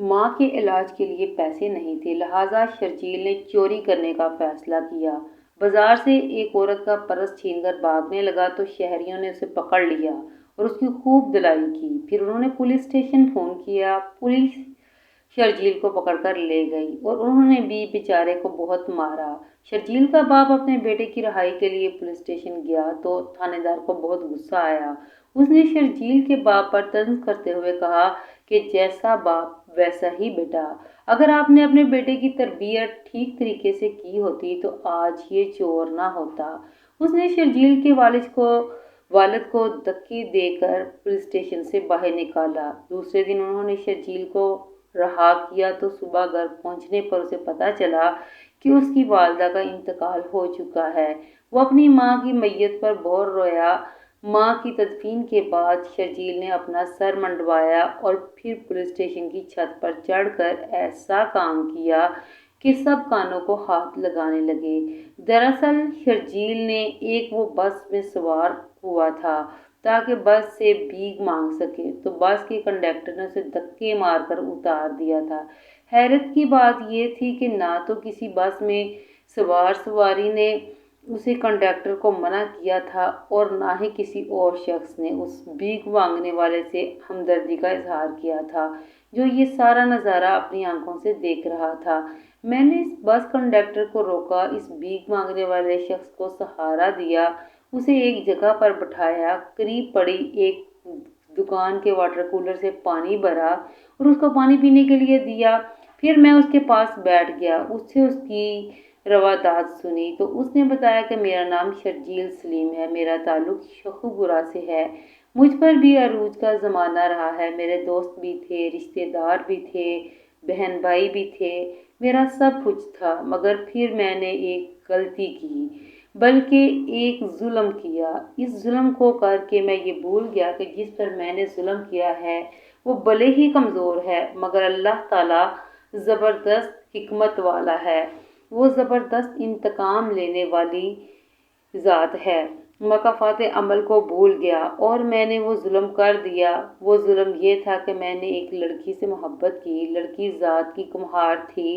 ماں کے علاج کے لیے پیسے نہیں تھے، لہٰذا شرجیل نے چوری کرنے کا فیصلہ کیا۔ بازار سے ایک عورت کا پرس چھین کر بھاگنے لگا تو شہریوں نے اسے پکڑ لیا اور اس کی خوب دھلائی کی۔ پھر انہوں نے پولیس اسٹیشن فون کیا۔ پولیس شرجیل کو پکڑ کر لے گئی اور انہوں نے بھی بیچارے کو بہت مارا۔ شرجیل کا باپ اپنے بیٹے کی رہائی کے لیے پولیس اسٹیشن گیا تو تھانے دار کو بہت غصہ آیا۔ اس نے شرجیل کے باپ پر طنز کرتے ہوئے کہا کہ جیسا باپ ویسا ہی بیٹا، اگر آپ نے اپنے بیٹے کی تربیت ٹھیک طریقے سے کی ہوتی تو آج یہ چور نہ ہوتا۔ اس نے شرجیل کے والد کو دھکے دے کر پولیس اسٹیشن سے باہر نکالا۔ دوسرے دن انہوں نے شرجیل کو رہا کیا تو صبح گھر پہنچنے پر اسے پتہ چلا کہ اس کی والدہ کا انتقال ہو چکا ہے۔ وہ اپنی ماں کی میت پر بہت رویا۔ ماں کی تدفین کے بعد شرجیل نے اپنا سر منڈوایا اور پھر پولیس اسٹیشن کی چھت پر چڑھ کر ایسا کام کیا کہ سب کانوں کو ہاتھ لگانے لگے۔ دراصل شرجیل نے وہ بس میں سوار ہوا تھا تاکہ بس سے بھیک مانگ سکے تو بس کے کنڈکٹر نے اسے دھکے مار کر اتار دیا تھا۔ حیرت کی بات یہ تھی کہ نہ تو کسی بس میں سواری نے اسے کنڈکٹر کو منع کیا تھا اور نہ ہی کسی اور شخص نے اس بھیک مانگنے والے سے ہمدردی کا اظہار کیا تھا جو یہ سارا نظارہ اپنی آنکھوں سے دیکھ رہا تھا۔ میں نے اس بس کنڈکٹر کو روکا، اس بھیک مانگنے والے شخص کو سہارا دیا، اسے ایک جگہ پر بٹھایا، قریب پڑی ایک دکان کے واٹر کولر سے پانی بھرا اور اس کو پانی پینے کے لیے دیا۔ پھر میں اس کے پاس بیٹھ گیا، اس سے اس کی روادات سنی تو اس نے بتایا کہ میرا نام شرجیل سلیم ہے، میرا تعلق شیخوپورہ سے ہے، مجھ پر بھی عروج کا زمانہ رہا ہے، میرے دوست بھی تھے، رشتے دار بھی تھے، بہن بھائی بھی تھے، میرا سب کچھ تھا، مگر پھر میں نے ایک غلطی کی، بلکہ ایک ظلم کیا۔ اس ظلم کو کر کے میں یہ بھول گیا کہ جس پر میں نے ظلم کیا ہے وہ بھلے ہی کمزور ہے مگر اللہ تعالیٰ زبردست حکمت والا ہے، وہ زبردست انتقام لینے والی ذات ہے۔ مکافات عمل کو بھول گیا اور میں نے وہ ظلم کر دیا۔ وہ ظلم یہ تھا کہ میں نے ایک لڑکی سے محبت کی، لڑکی ذات کی کمہار تھی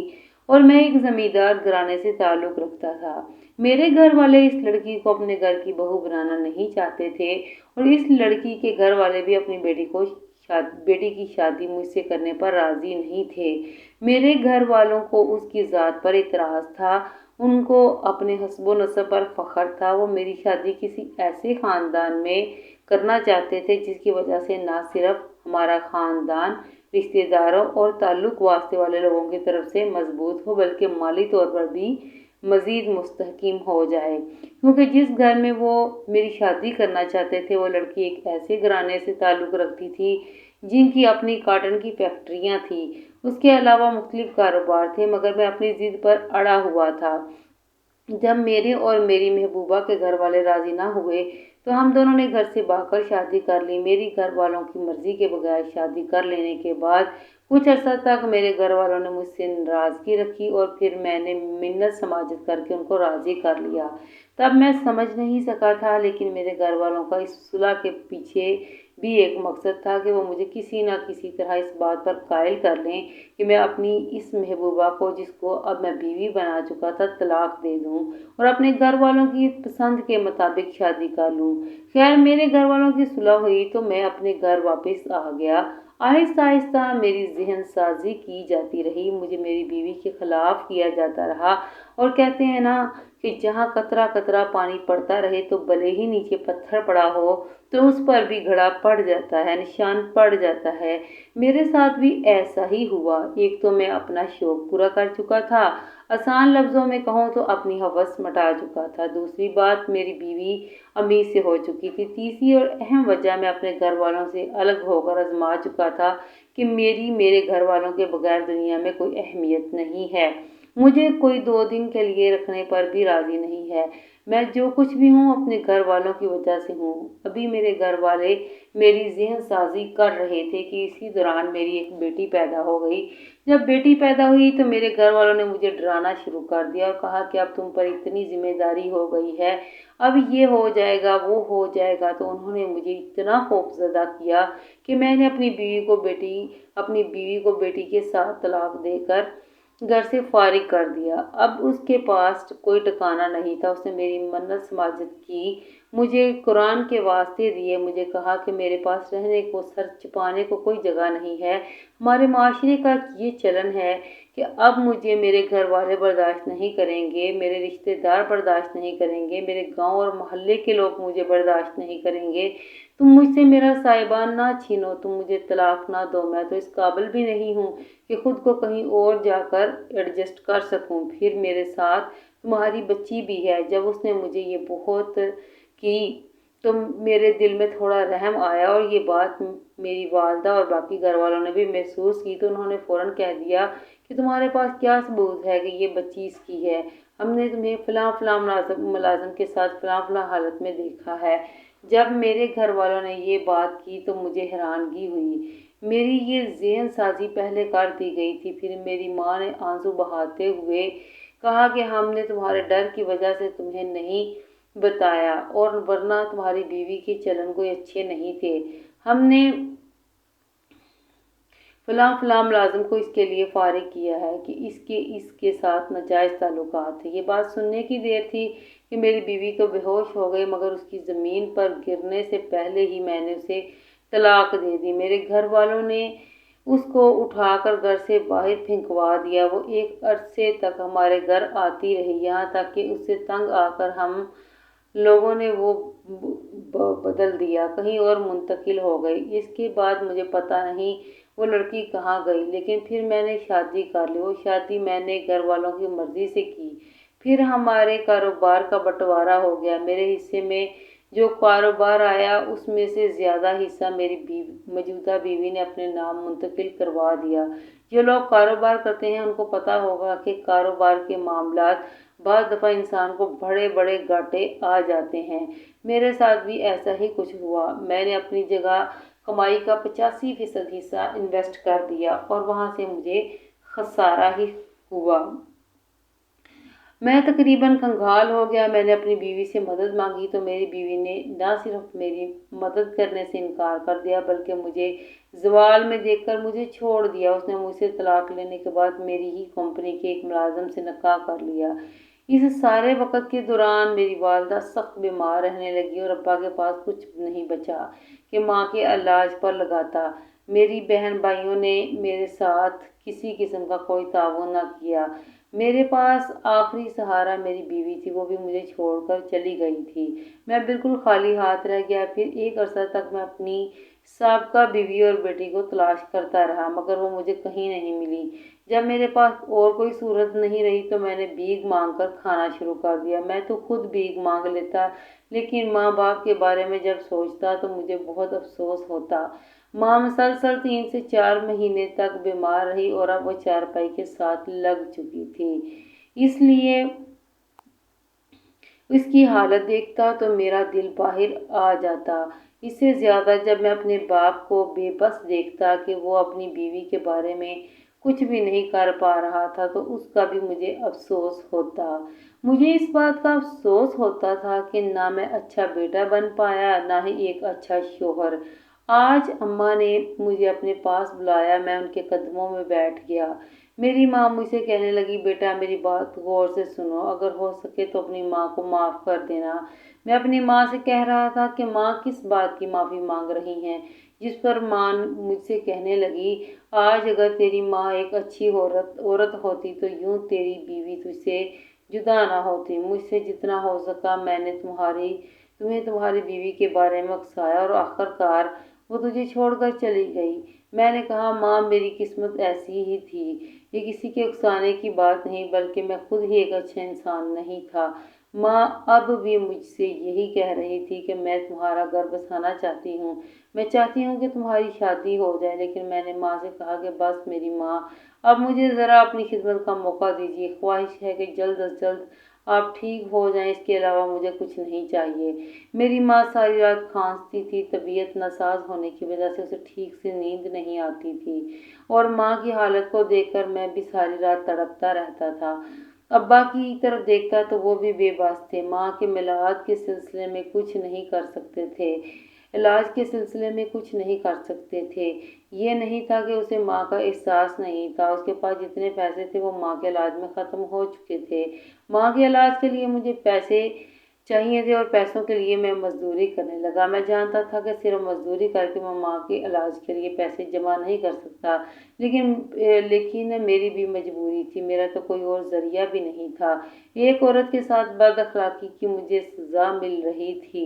اور میں ایک زمیندار گھرانے سے تعلق رکھتا تھا۔ میرے گھر والے اس لڑکی کو اپنے گھر کی بہو بنانا نہیں چاہتے تھے اور اس لڑکی کے گھر والے بھی اپنی بیٹی کی شادی مجھ سے کرنے پر راضی نہیں تھے۔ میرے گھر والوں کو اس کی ذات پر اعتراض تھا، ان کو اپنے حسب و نسب پر فخر تھا، وہ میری شادی کسی ایسے خاندان میں کرنا چاہتے تھے جس کی وجہ سے نہ صرف ہمارا خاندان رشتے داروں اور تعلق واسطے والے لوگوں کی طرف سے مضبوط ہو بلکہ مالی طور پر بھی مزید مستحکم ہو جائے، کیونکہ جس گھر میں وہ میری شادی کرنا چاہتے تھے وہ لڑکی ایک ایسے گھرانے سے تعلق رکھتی تھی جن کی اپنی کاٹن کی فیکٹریاں تھیں، اس کے علاوہ مختلف کاروبار تھے، مگر میں اپنی ضد پر اڑا ہوا تھا۔ جب میرے اور میری محبوبہ کے گھر والے راضی نہ ہوئے تو ہم دونوں نے گھر سے بھاگ کر شادی کر لی۔ میری گھر والوں کی مرضی کے بغیر شادی کر لینے کے بعد کچھ عرصہ تک میرے گھر والوں نے مجھ سے ناراضگی رکھی اور پھر میں نے منت سماجت کر کے ان کو راضی کر لیا۔ تب میں سمجھ نہیں سکا تھا، لیکن میرے گھر والوں کا اس صلح کے پیچھے بھی ایک مقصد تھا کہ وہ مجھے کسی نہ کسی طرح اس بات پر قائل کر لیں کہ میں اپنی اس محبوبہ کو، جس کو اب میں بیوی بنا چکا تھا، طلاق دے دوں اور اپنے گھر والوں کی پسند کے مطابق شادی کر لوں۔ خیر میرے گھر والوں کی صلح ہوئی تو میں اپنے گھر واپس آ گیا۔ آہستہ آہستہ میری ذہن سازی کی جاتی رہی، مجھے میری بیوی کے خلاف کیا جاتا رہا اور کہتے ہیں نا کہ جہاں قطرہ قطرہ پانی پڑتا رہے تو بھلے ہی نیچے پتھر پڑا ہو تو اس پر بھی گھڑا پڑ جاتا ہے، نشان پڑ جاتا ہے۔ میرے ساتھ بھی ایسا ہی ہوا۔ ایک تو میں اپنا شوق پورا کر چکا تھا، آسان لفظوں میں کہوں تو اپنی ہوس مٹا چکا تھا، دوسری بات میری بیوی امیر سے ہو چکی تھی، تیسری اور اہم وجہ میں اپنے گھر والوں سے الگ ہو کر آزما چکا تھا کہ میرے گھر والوں کے بغیر دنیا میں کوئی اہمیت نہیں ہے۔ مجھے کوئی 2 دن کے لیے رکھنے پر بھی راضی نہیں ہے۔ میں جو کچھ بھی ہوں اپنے گھر والوں کی وجہ سے ہوں۔ ابھی میرے گھر والے میری ذہن سازی کر رہے تھے کہ اسی دوران میری ایک بیٹی پیدا ہو گئی۔ جب بیٹی پیدا ہوئی تو میرے گھر والوں نے مجھے ڈرانا شروع کر دیا اور کہا کہ اب تم پر اتنی ذمہ داری ہو گئی ہے، اب یہ ہو جائے گا وہ ہو جائے گا۔ تو انہوں نے مجھے اتنا خوف زدہ کیا کہ میں نے اپنی بیوی کو بیٹی کے ساتھ طلاق دے کر گھر سے فارغ کر دیا۔ اب اس کے پاس کوئی ٹھکانہ نہیں تھا۔ اس نے میری منت سماجت کی، مجھے قرآن کے واسطے دیے، مجھے کہا کہ میرے پاس رہنے کو، سر چھپانے کو کوئی جگہ نہیں ہے۔ ہمارے معاشرے کا یہ چلن ہے کہ اب مجھے میرے گھر والے برداشت نہیں کریں گے، میرے رشتہ دار برداشت نہیں کریں گے، میرے گاؤں اور محلے کے لوگ مجھے برداشت نہیں کریں گے۔ تم مجھ سے میرا سائبان نہ چھینو، تم مجھے طلاق نہ دو، میں تو اس قابل بھی نہیں ہوں کہ خود کو کہیں اور جا کر ایڈجسٹ کر سکوں۔ پھر میرے ساتھ تمہاری بچی بھی ہے۔ جب اس نے مجھے یہ بہت کی تو میرے دل میں تھوڑا رحم آیا، اور یہ بات میری والدہ اور باقی گھر والوں نے بھی محسوس کی تو انہوں نے فوراً کہہ دیا کہ تمہارے پاس کیا ثبوت ہے کہ یہ بچی اس کی ہے؟ ہم نے تمہیں فلاں فلاں ملازم کے ساتھ فلاں فلاں حالت میں دیکھا ہے۔ جب میرے گھر والوں نے یہ بات کی تو مجھے حیرانگی ہوئی۔ میری یہ ذہن سازی پہلے کر دی گئی تھی۔ پھر میری ماں نے آنسو بہاتے ہوئے کہا کہ ہم نے تمہارے ڈر کی وجہ سے تمہیں نہیں بتایا، اور ورنہ تمہاری بیوی کے چلن کوئی اچھے نہیں تھے۔ ہم نے فلاں فلاں ملازم کو اس کے لیے فارغ کیا ہے کہ اس کے ساتھ ناجائز تعلقات تھے۔ یہ بات سننے کی دیر تھی کہ میری بیوی تو بے ہوش ہو گئی، مگر اس کی زمین پر گرنے سے پہلے ہی میں نے اسے طلاق دے دی۔ میرے گھر والوں نے اس کو اٹھا کر گھر سے باہر پھینکوا دیا۔ وہ ایک عرصے تک ہمارے گھر آتی رہی، یہاں تک کہ اس سے تنگ آ کر ہم لوگوں نے وہ بدل دیا، کہیں اور منتقل ہو گئی۔ اس کے بعد مجھے پتہ نہیں وہ لڑکی کہاں گئی، لیکن پھر میں نے شادی کر لی۔ وہ شادی میں نے گھر والوں کی مرضی سے کی۔ پھر ہمارے کاروبار کا بٹوارا ہو گیا۔ میرے حصے میں جو کاروبار آیا اس میں سے زیادہ حصہ میری موجودہ بیوی نے اپنے نام منتقل کروا دیا۔ جو لوگ کاروبار کرتے ہیں ان کو پتہ ہوگا کہ کاروبار کے معاملات بعض دفعہ انسان کو بڑے بڑے گھاٹے آ جاتے ہیں۔ میرے ساتھ بھی ایسا ہی کچھ ہوا۔ میں نے اپنی جگہ کمائی کا 85% حصہ انویسٹ کر دیا اور وہاں سے مجھے خسارہ ہی ہوا۔ میں تقریباً کنگال ہو گیا۔ میں نے اپنی بیوی سے مدد مانگی تو میری بیوی نے نہ صرف میری مدد کرنے سے انکار کر دیا بلکہ مجھے زوال میں دیکھ کر مجھے چھوڑ دیا۔ اس نے مجھ سے طلاق لینے کے بعد میری ہی کمپنی کے ایک ملازم سے نکاح کر لیا۔ اس سارے وقت کے دوران میری والدہ سخت بیمار رہنے لگی اور ابا کے پاس کچھ نہیں بچا کہ ماں کے علاج پر لگاتا۔ میری بہن بھائیوں نے میرے ساتھ کسی قسم کا کوئی تعاون نہ کیا۔ میرے پاس آخری سہارا میری بیوی تھی، وہ بھی مجھے چھوڑ کر چلی گئی تھی۔ میں بالکل خالی ہاتھ رہ گیا۔ پھر ایک عرصہ تک میں اپنی سابقہ بیوی اور بیٹی کو تلاش کرتا رہا، مگر وہ مجھے کہیں نہیں ملی۔ جب میرے پاس اور کوئی صورت نہیں رہی تو میں نے بھیک مانگ کر کھانا شروع کر دیا۔ میں تو خود بھیک مانگ لیتا، لیکن ماں باپ کے بارے میں جب سوچتا تو مجھے بہت افسوس ہوتا۔ ماں مسلسل 3 سے 4 مہینے تک بیمار رہی اور اب وہ چارپائی کے ساتھ لگ چکی تھی، اس لیے اس کی حالت دیکھتا تو میرا دل باہر آ جاتا۔ اس سے زیادہ جب میں اپنے باپ کو بے بس دیکھتا کہ وہ اپنی بیوی کے بارے میں کچھ بھی نہیں کر پا رہا تھا تو اس کا بھی مجھے افسوس ہوتا۔ مجھے اس بات کا افسوس ہوتا تھا کہ نہ میں اچھا بیٹا بن پایا، نہ ہی ایک اچھا شوہر۔ آج اماں نے مجھے اپنے پاس بلایا، میں ان کے قدموں میں بیٹھ گیا۔ میری ماں مجھ سے کہنے لگی، بیٹا میری بات غور سے سنو، اگر ہو سکے تو اپنی ماں کو معاف کر دینا۔ میں اپنی ماں سے کہہ رہا تھا کہ ماں کس بات کی معافی مانگ رہی ہیں، جس پر ماں مجھ سے کہنے لگی، آج اگر تیری ماں ایک اچھی عورت ہوتی تو یوں تیری بیوی تجھ سے جدا نہ ہوتی۔ مجھ سے جتنا ہو سکا میں نے تمہیں تمہاری بیوی کے بارے میں اکسایا اور آخرکار وہ تجھے چھوڑ کر چلی گئی۔ میں نے کہا، ماں میری قسمت ایسی ہی تھی، یہ کسی کے اکسانے کی بات نہیں بلکہ میں خود ہی ایک اچھا انسان نہیں تھا۔ ماں اب بھی مجھ سے یہی کہہ رہی تھی کہ میں تمہارا گھر بسانا چاہتی ہوں، میں چاہتی ہوں کہ تمہاری شادی ہو جائے، لیکن میں نے ماں سے کہا کہ بس میری ماں، اب مجھے ذرا اپنی خدمت کا موقع دیجیے، خواہش ہے کہ جلد از جلد آپ ٹھیک ہو جائیں، اس کے علاوہ مجھے کچھ نہیں چاہیے۔ میری ماں ساری رات کھانستی تھی، طبیعت ناساز ہونے کی وجہ سے اسے ٹھیک سے نیند نہیں آتی تھی، اور ماں کی حالت کو دیکھ کر میں بھی ساری رات تڑپتا رہتا تھا۔ ابا کی طرف دیکھتا تو وہ بھی بے بس تھے، ماں کے ملاحت کے سلسلے میں کچھ نہیں کر سکتے تھے، علاج کے سلسلے میں کچھ نہیں کر سکتے تھے۔ یہ نہیں تھا کہ اسے ماں کا احساس نہیں تھا، اس کے پاس جتنے پیسے تھے وہ ماں کے علاج میں ختم ہو چکے تھے۔ ماں کے علاج کے لیے مجھے پیسے چاہیے تھے اور پیسوں کے لیے میں مزدوری کرنے لگا۔ میں جانتا تھا کہ صرف مزدوری کر کے میں ماں کے علاج کے لیے پیسے جمع نہیں کر سکتا، لیکن میری بھی مجبوری تھی، میرا تو کوئی اور ذریعہ بھی نہیں تھا۔ ایک عورت کے ساتھ بد اخلاقی کی مجھے سزا مل رہی تھی،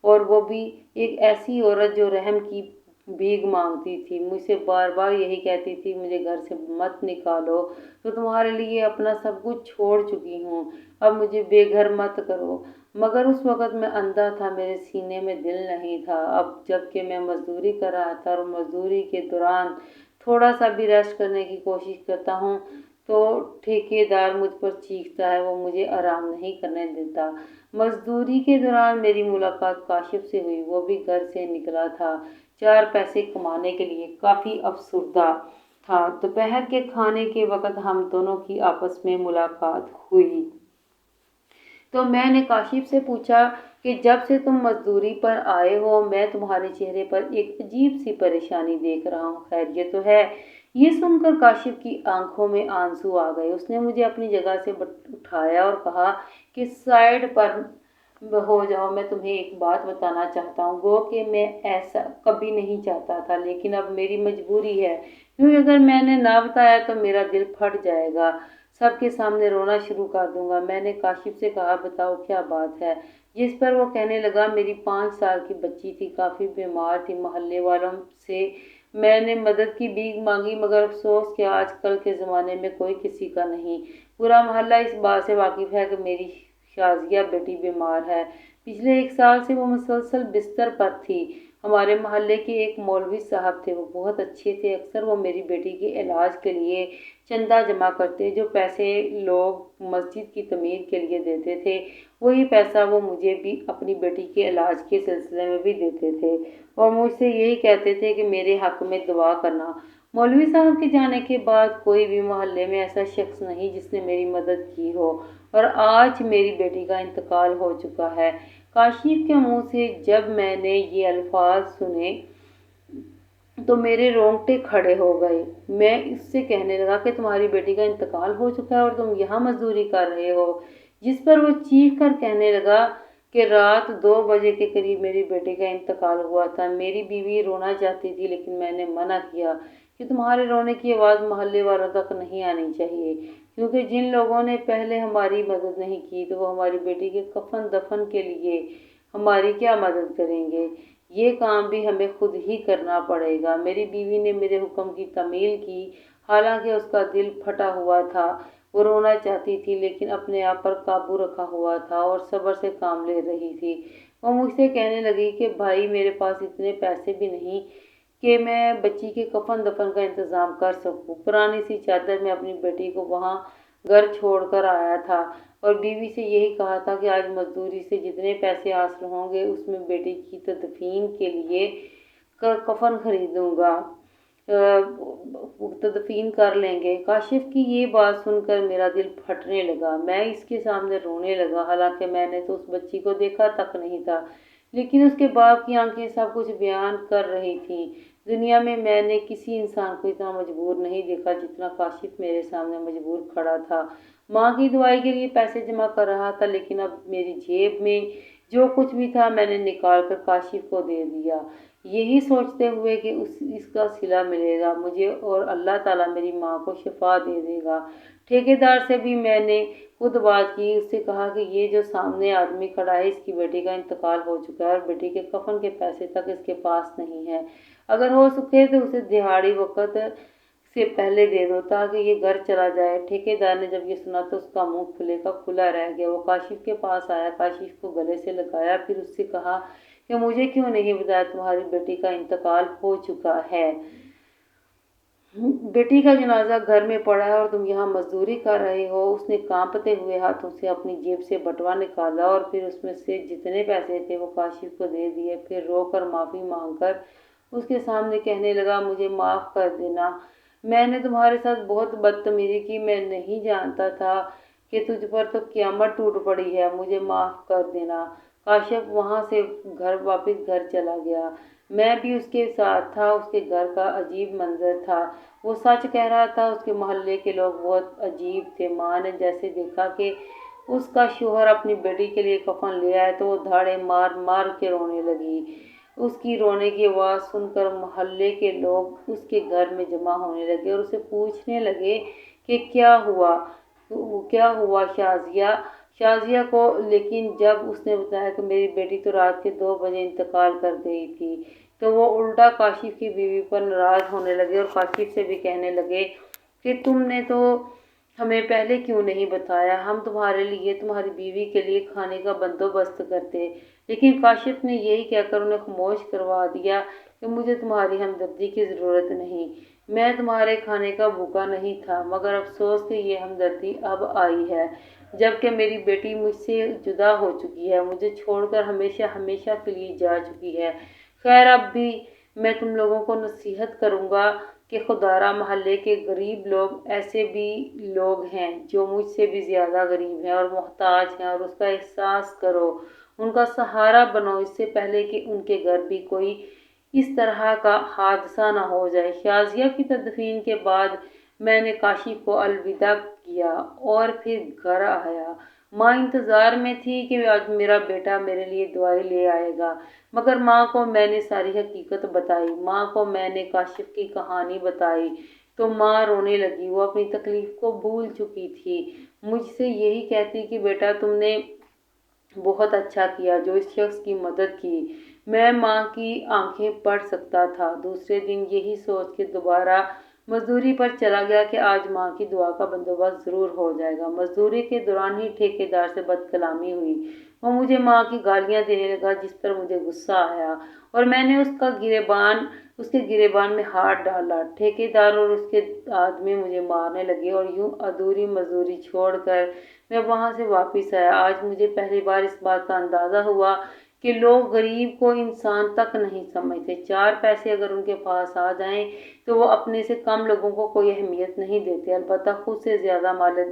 اور وہ بھی ایک ایسی عورت جو رحم کی بھیک مانگتی تھی، مجھ سے بار بار یہی کہتی تھی مجھے گھر سے مت نکالو، تو تمہارے لیے اپنا سب کچھ چھوڑ چکی ہوں، اب مجھے بے گھر مت کرو۔ مگر اس وقت میں اندھا تھا، میرے سینے میں دل نہیں تھا۔ اب جب کہ میں مزدوری کر رہا تھا اور مزدوری کے دوران تھوڑا سا بھی ریسٹ کرنے کی کوشش کرتا ہوں تو ٹھیکیدار مجھ پر چیختا ہے، وہ مجھے آرام نہیں کرنے دیتا۔ مزدوری کے دوران میری ملاقات کاشف سے ہوئی، وہ بھی گھر سے نکلا تھا چار پیسے کمانے کے لیے، کافی افسردہ تھا۔ دوپہر کے کھانے کے وقت ہم دونوں کی آپس میں ملاقات ہوئی تو میں نے کاشف سے پوچھا کہ جب سے تم مزدوری پر آئے ہو میں تمہارے چہرے پر ایک عجیب سی پریشانی دیکھ رہا ہوں، خیریت تو ہے؟ یہ سن کر کاشف کی آنکھوں میں آنسو آ گئے۔ اس نے مجھے اپنی جگہ سے اٹھایا اور کہا کہ سائیڈ پر ہو جاؤ، میں تمہیں ایک بات بتانا چاہتا ہوں۔ گو کہ میں ایسا کبھی نہیں چاہتا تھا، لیکن اب میری مجبوری ہے، کیونکہ اگر میں نے نہ بتایا تو میرا دل پھٹ جائے گا، سب کے سامنے رونا شروع کر دوں گا۔ میں نے کاشف سے کہا بتاؤ کیا بات ہے؟ جس پر وہ کہنے لگا میری 5 سال کی بچی تھی، کافی بیمار تھی، محلے والوں سے میں نے مدد کی بھیک مانگی، مگر افسوس کہ آج کل کے زمانے میں کوئی کسی کا نہیں۔ پورا محلہ اس بات سے واقف ہے کہ میری شازیہ بیٹی بیمار ہے، پچھلے 1 سال سے وہ مسلسل بستر پر تھی۔ ہمارے محلے کے ایک مولوی صاحب تھے، وہ بہت اچھے تھے، اکثر وہ میری بیٹی کے علاج کے لیے چندہ جمع کرتے، جو پیسے لوگ مسجد کی تعمیر کے لیے دیتے تھے وہی پیسہ وہ مجھے بھی اپنی بیٹی کے علاج کے سلسلے میں بھی دیتے تھے، اور مجھ سے یہی کہتے تھے کہ میرے حق میں دعا کرنا۔ مولوی صاحب کے جانے کے بعد کوئی بھی محلے میں ایسا شخص نہیں جس نے میری مدد کی ہو، اور آج میری بیٹی کا انتقال ہو چکا ہے۔ کاشف کے منہ سے جب میں نے یہ الفاظ سنے تو میرے رونگٹے کھڑے ہو گئے۔ میں اس سے کہنے لگا کہ تمہاری بیٹی کا انتقال ہو چکا ہے اور تم یہاں مزدوری کر رہے ہو؟ جس پر وہ چیخ کر کہنے لگا کہ رات 2 بجے کے قریب میری بیٹی کا انتقال ہوا تھا۔ میری بیوی رونا چاہتی تھی، لیکن میں نے منع کیا کہ تمہارے رونے کی آواز محلے والوں تک نہیں آنی چاہیے، کیونکہ جن لوگوں نے پہلے ہماری مدد نہیں کی تو وہ ہماری بیٹی کے کفن دفن کے لیے ہماری کیا مدد کریں گے؟ یہ کام بھی ہمیں خود ہی کرنا پڑے گا۔ میری بیوی نے میرے حکم کی تعمیل کی، حالانکہ اس کا دل پھٹا ہوا تھا، وہ رونا چاہتی تھی لیکن اپنے آپ پر قابو رکھا ہوا تھا اور صبر سے کام لے رہی تھی۔ وہ مجھ سے کہنے لگی کہ بھائی میرے پاس اتنے پیسے بھی نہیں کہ میں بچی کے کفن دفن کا انتظام کر سکوں۔ پرانی سی چادر میں اپنی بیٹی کو وہاں گھر چھوڑ کر آیا تھا اور بیوی سے یہی کہا تھا کہ آج مزدوری سے جتنے پیسے حاصل ہوں گے اس میں بیٹی کی تدفین کے لیے کفن خریدوں گا، تدفین کر لیں گے۔ کاشف کی یہ بات سن کر میرا دل پھٹنے لگا، میں اس کے سامنے رونے لگا، حالانکہ میں نے تو اس بچی کو دیکھا تک نہیں تھا، لیکن اس کے باپ کی آنکھیں سب کچھ بیان کر رہی تھیں۔ دنیا میں نے کسی انسان کو اتنا مجبور نہیں دیکھا جتنا کاشف میرے سامنے مجبور کھڑا تھا۔ ماں کی دوائی کے لیے پیسے جمع کر رہا تھا، لیکن اب میری جیب میں جو کچھ بھی تھا میں نے نکال کر کاشف کو دے دیا، یہی سوچتے ہوئے کہ اس کا صلہ ملے گا مجھے اور اللہ تعالیٰ میری ماں کو شفا دے دے گا۔ ٹھیکیدار سے بھی میں نے خود بات کی، اس سے کہا کہ یہ جو سامنے آدمی کھڑا ہے اس کی بیٹی کا انتقال ہو چکا ہے اور بیٹی کے کفن کے پیسے تک اس کے پاس نہیں ہے، اگر ہو سکے تو اسے دہاڑی وقت سے پہلے دے دو تاکہ یہ گھر چلا جائے۔ ٹھیکیدار نے جب یہ سنا تو اس کا منہ کھلے کا کھلا رہ گیا۔ وہ کاشف کے پاس آیا، کاشف کو گلے سے لگایا، پھر اس سے کہا کہ مجھے کیوں نہیں بتایا تمہاری بیٹی کا انتقال ہو چکا ہے؟ بیٹی کا جنازہ گھر میں پڑا ہے اور تم یہاں مزدوری کر رہے ہو۔ اس نے کانپتے ہوئے ہاتھوں سے اپنی جیب سے بٹوا نکالا اور پھر اس میں سے جتنے پیسے تھے وہ کاشف کو دے دیے۔ پھر رو کر معافی مانگ کر اس کے سامنے کہنے لگا، مجھے معاف کر دینا، میں نے تمہارے ساتھ بہت بدتمیزی کی، میں نہیں جانتا تھا کہ تجھ پر تو قیامت ٹوٹ پڑی ہے، مجھے معاف کر دینا۔ کاشف وہاں سے واپس گھر چلا گیا۔ میں بھی اس کے ساتھ تھا۔ اس کے گھر کا عجیب منظر تھا، وہ سچ کہہ رہا تھا، اس کے محلے کے لوگ بہت عجیب تھے۔ ماں نے جیسے دیکھا کہ اس کا شوہر اپنی بیٹی کے لیے کفن لے آئے تو وہ دھاڑے مار مار کے رونے لگی۔ اس کی رونے کی آواز سن کر محلے کے لوگ اس کے گھر میں جمع ہونے لگے اور اسے پوچھنے لگے کہ کیا ہوا شازیہ کو۔ لیکن جب اس نے بتایا کہ میری بیٹی تو رات کے 2 بجے انتقال کر گئی تھی تو وہ الٹا کاشف کی بیوی پر ناراض ہونے لگے اور کاشف سے بھی کہنے لگے کہ تم نے تو ہمیں پہلے کیوں نہیں بتایا، ہم تمہارے لیے، تمہاری بیوی کے لیے کھانے کا بندوبست کرتے۔ لیکن کاشف نے یہی کہہ کر انہیں خاموش کروا دیا کہ مجھے تمہاری ہمدردی کی ضرورت نہیں، میں تمہارے کھانے کا بھوکا نہیں تھا، مگر افسوس کہ یہ ہمدردی اب آئی ہے جبکہ میری بیٹی مجھ سے جدا ہو چکی ہے، مجھے چھوڑ کر ہمیشہ ہمیشہ کے لیے جا چکی ہے۔ خیر اب بھی میں تم لوگوں کو نصیحت کروں گا کہ خدارہ محلے کے غریب لوگ ایسے بھی لوگ ہیں جو مجھ سے بھی زیادہ غریب ہیں اور محتاج ہیں، اور اس کا احساس کرو، ان کا سہارا بنو، اس سے پہلے کہ ان کے گھر بھی کوئی اس طرح کا حادثہ نہ ہو جائے۔ شازیہ کی تدفین کے بعد میں نے کاشف کو الوداع کیا اور پھر گھر آیا۔ ماں انتظار میں تھی کہ آج میرا بیٹا میرے لیے دوائی لے آئے گا، مگر ماں کو میں نے ساری حقیقت بتائی۔ ماں کو میں نے کاشف کی کہانی بتائی تو ماں رونے لگی، وہ اپنی تکلیف کو بھول چکی تھی۔ مجھ سے یہی کہتی کہ بیٹا تم نے بہت اچھا کیا جو اس شخص کی مدد کی۔ میں ماں کی آنکھیں پڑھ سکتا تھا۔ دوسرے دن یہی سوچ کے دوبارہ مزدوری پر چلا گیا کہ آج ماں کی دعا کا بندوبست ضرور ہو جائے گا۔ مزدوری کے دوران ہی ٹھیکیدار سے بد کلامی ہوئی۔ وہ مجھے ماں کی گالیاں دینے لگا جس پر مجھے غصہ آیا اور میں نے اس کے گریبان میں ہاتھ ڈالا۔ ٹھیکیدار اور اس کے آدمی مجھے مارنے لگے اور یوں ادھوری مزدوری چھوڑ کر میں وہاں سے واپس آیا۔ آج مجھے پہلی بار اس بات کا اندازہ ہوا کہ لوگ غریب کو انسان تک نہیں سمجھتے۔ 4 پیسے اگر ان کے پاس آ جائیں تو وہ اپنے سے کم لوگوں کو کوئی اہمیت نہیں دیتے، البتہ خود سے زیادہ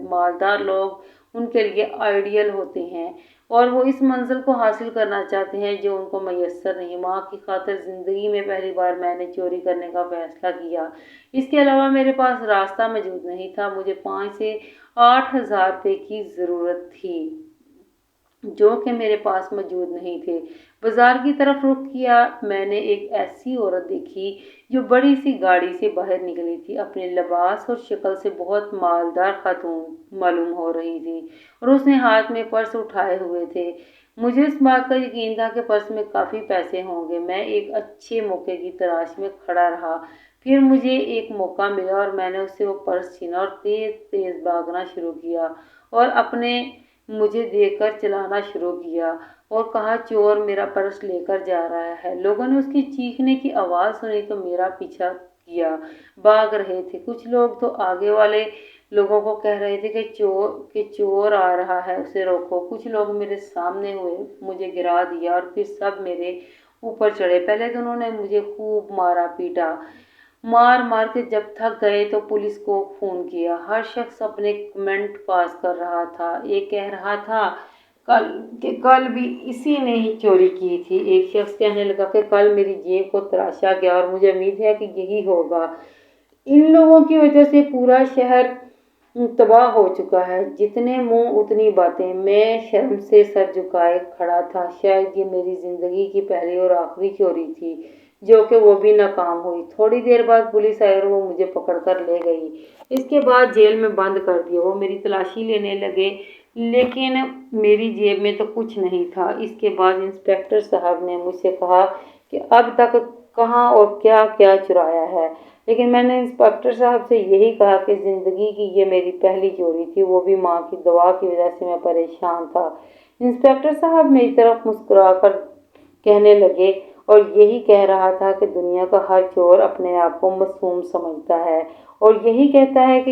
مالدار لوگ ان کے لیے آئیڈیل ہوتے ہیں اور وہ اس منزل کو حاصل کرنا چاہتے ہیں جو ان کو میسر نہیں۔ ماں کی خاطر زندگی میں پہلی بار میں نے چوری کرنے کا فیصلہ کیا۔ اس کے علاوہ میرے پاس راستہ موجود نہیں تھا۔ مجھے 5 سے 8 ہزار روپے کی ضرورت تھی جو کہ میرے پاس موجود نہیں تھے۔ بازار کی طرف رخ کیا، میں نے ایک ایسی عورت دیکھی جو بڑی سی گاڑی سے باہر نکلی تھی۔ اپنے لباس اور شکل سے بہت مالدار خاتون معلوم ہو رہی تھی اور اس نے ہاتھ میں پرس اٹھائے ہوئے تھے۔ مجھے اس بات کا یقین تھا کہ پرس میں کافی پیسے ہوں گے۔ میں ایک اچھے موقع کی تلاش میں کھڑا رہا، پھر مجھے ایک موقع ملا اور میں نے اس سے وہ پرس چھینا اور تیز تیز بھاگنا شروع کیا اور مجھے دیکھ کر چلانا شروع کیا اور کہا چور میرا پرس لے کر جا رہا ہے۔ لوگوں نے اس کی چیخنے کی آواز سنی تو میرا پیچھا کیا، بھاگ رہے تھے۔ کچھ لوگ تو آگے والے لوگوں کو کہہ رہے تھے کہ چور آ رہا ہے، اسے روکو۔ کچھ لوگ میرے سامنے ہوئے، مجھے گرا دیا اور پھر سب میرے اوپر چڑھے۔ پہلے تو انہوں نے مجھے خوب مارا پیٹا، مار کے جب تھک گئے تو پولیس کو فون کیا۔ ہر شخص اپنے کمنٹ پاس کر رہا تھا۔ ایک کہہ رہا تھا کہ کل بھی اسی نے ہی چوری کی تھی۔ ایک شخص کہنے لگا کہ کل میری جیب کو تراشا گیا اور مجھے امید ہے کہ یہی ہوگا۔ ان لوگوں کی وجہ سے پورا شہر تباہ ہو چکا ہے۔ جتنے منہ اتنی باتیں۔ میں شرم سے سر جھکائے کھڑا تھا۔ شاید یہ میری زندگی کی پہلی اور آخری چوری تھی جو کہ وہ بھی ناکام ہوئی۔ تھوڑی دیر بعد پولیس آئی اور وہ مجھے پکڑ کر لے گئی۔ اس کے بعد جیل میں بند کر دیا۔ وہ میری تلاشی لینے لگے لیکن میری جیب میں تو کچھ نہیں تھا۔ اس کے بعد انسپکٹر صاحب نے مجھ سے کہا کہ اب تک کہاں اور کیا کیا چرایا ہے۔ لیکن میں نے انسپکٹر صاحب سے یہی کہا کہ زندگی کی یہ میری پہلی چوری تھی، وہ بھی ماں کی دعا کی وجہ سے میں پریشان تھا۔ انسپکٹر صاحب میری طرف مسکرا کر کہنے لگے، اور یہی کہہ رہا تھا کہ دنیا کا ہر چور اپنے آپ کو معصوم سمجھتا ہے اور یہی کہتا ہے کہ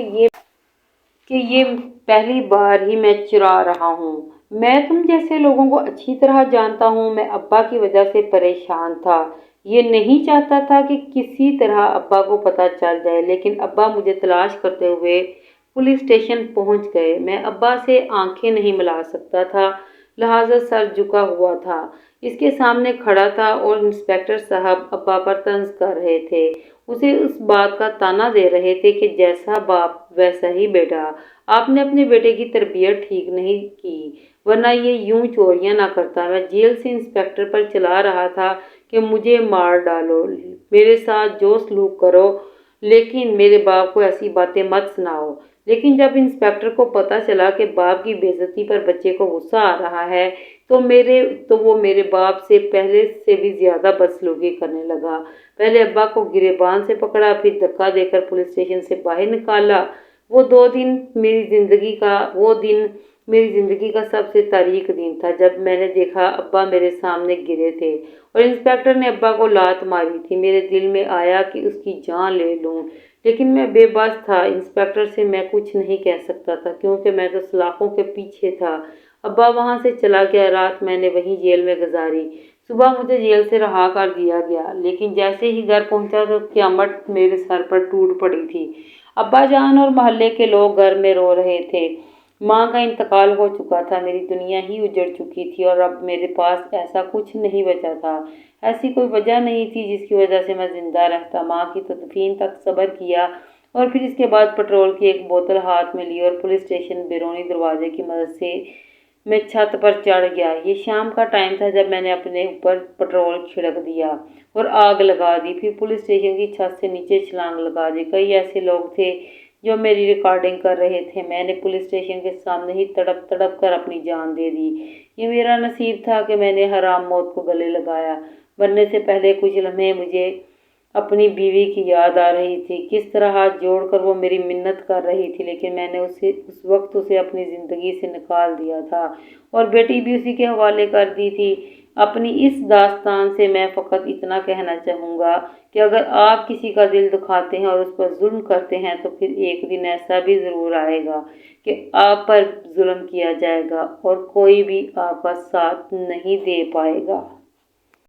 یہ پہلی بار ہی میں چرا رہا ہوں۔ میں تم جیسے لوگوں کو اچھی طرح جانتا ہوں۔ میں ابا کی وجہ سے پریشان تھا، یہ نہیں چاہتا تھا کہ کسی طرح ابا کو پتہ چل جائے، لیکن ابا مجھے تلاش کرتے ہوئے پولیس اسٹیشن پہنچ گئے۔ میں ابا سے آنکھیں نہیں ملا سکتا تھا، لہٰذا سر جھکا ہوا تھا، اس کے سامنے کھڑا تھا، اور انسپکٹر صاحب ابا پر طنز کر رہے تھے، اسے اس بات کا طعنہ دے رہے تھے کہ جیسا باپ ویسا ہی بیٹا، آپ نے اپنے بیٹے کی تربیت ٹھیک نہیں کی، ورنہ یہ یوں چوریاں نہ کرتا۔ میں جیل سے انسپکٹر پر چلا رہا تھا کہ مجھے مار ڈالو، میرے ساتھ جو سلوک کرو، لیکن میرے باپ کو ایسی باتیں مت سناؤ۔ لیکن جب انسپکٹر کو پتہ چلا کہ باپ کی بے عزتی پر بچے کو غصہ آ رہا ہے تو وہ میرے باپ سے پہلے سے بھی زیادہ بدسلوکی کرنے لگا۔ پہلے ابا کو گریبان سے پکڑا، پھر دھکا دے کر پولیس اسٹیشن سے باہر نکالا۔ وہ دن میری زندگی کا سب سے تاریک دن تھا، جب میں نے دیکھا ابا میرے سامنے گرے تھے اور انسپکٹر نے ابا کو لات ماری تھی۔ میرے دل میں آیا کہ اس کی جان لے لوں، لیکن میں بے بس تھا۔ انسپکٹر سے میں کچھ نہیں کہہ سکتا تھا کیونکہ میں تو سلاخوں کے پیچھے تھا۔ ابا وہاں سے چلا گیا، رات میں نے وہیں جیل میں گزاری۔ صبح مجھے جیل سے رہا کر دیا گیا، لیکن جیسے ہی گھر پہنچا تو قیامت میرے سر پر ٹوٹ پڑی تھی۔ ابا جان اور محلے کے لوگ گھر میں رو رہے تھے، ماں کا انتقال ہو چکا تھا، میری دنیا ہی اجڑ چکی تھی، اور اب میرے پاس ایسا کچھ نہیں بچا تھا، ایسی کوئی وجہ نہیں تھی جس کی وجہ سے میں زندہ رہتا۔ ماں کی تدفین تک صبر کیا، اور پھر اس کے بعد پٹرول کی ایک بوتل ہاتھ میں لی اور پولیس اسٹیشن بیرونی دروازے کی مدد سے میں چھت پر چڑھ گیا۔ یہ شام کا ٹائم تھا جب میں نے اپنے اوپر پٹرول چھڑک دیا اور آگ لگا دی، پھر پولیس اسٹیشن کی چھت سے نیچے چھلانگ لگا دی۔ کئی ایسے لوگ تھے جو میری ریکارڈنگ کر رہے تھے۔ میں نے پولیس اسٹیشن کے سامنے ہی تڑپ تڑپ کر اپنی جان دے دی۔ یہ میرا نصیب تھا کہ میں نے حرام موت کو گلے لگایا۔ مرنے سے پہلے کچھ لمحے مجھے اپنی بیوی کی یاد آ رہی تھی، کس طرح ہاتھ جوڑ کر وہ میری منت کر رہی تھی، لیکن میں نے اس وقت اسے اپنی زندگی سے نکال دیا تھا اور بیٹی بھی اسی کے حوالے کر دی تھی۔ اپنی اس داستان سے میں فقط اتنا کہنا چاہوں گا کہ اگر آپ کسی کا دل دکھاتے ہیں اور اس پر ظلم کرتے ہیں تو پھر ایک دن ایسا بھی ضرور آئے گا کہ آپ پر ظلم کیا جائے گا اور کوئی بھی آپ کا ساتھ نہیں دے پائے گا۔